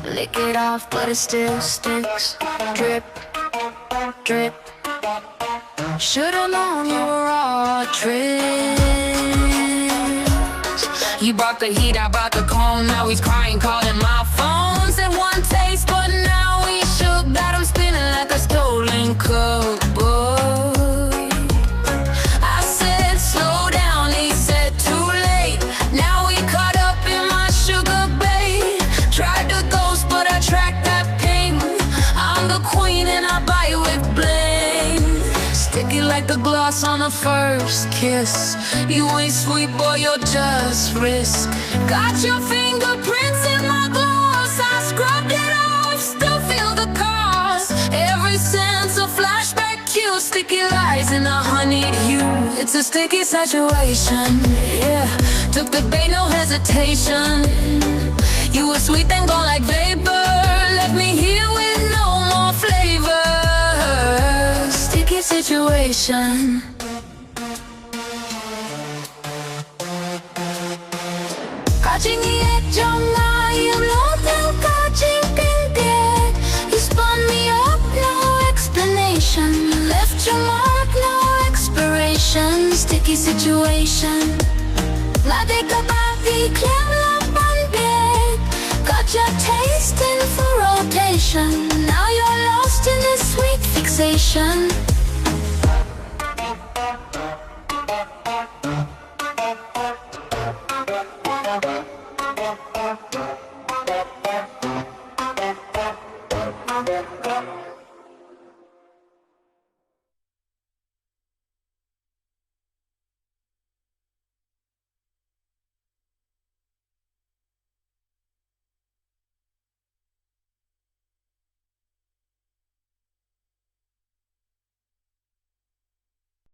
Lick it off, but it still sticks. Drip, drip. Should've known you were all tricks. You brought the heat, I brought the cold. Now he's crying, calling my phone. Said one taste, but now he shook. Got him spinning like a stolen cookbook. I said slow down, he said too late. Now he caught up in my sugar bait. Tried to ghost, but I tracked that pain. I'm the queen and I bite with blame. Sticky like the gloss on a first kiss. You ain't sweet, boy, you're just risk. Got your fingerprints in my gloss. I scrubbed it off, still feel the cost. Every sense a flashback cue. Sticky lies in a honeyed hue. It's a sticky situation, yeah. Took the bait, no hesitation. You were sweet, then gone like vapor. Left me here with no more flavor. Sticky situation. Catchy EDM, you know that catchy EDM. You spun me up, no explanation. Left your mark, no expiration. Sticky situation. La décapati, clem la bandit. Got your taste in for rotation. Now you're lost in this sweet fixation.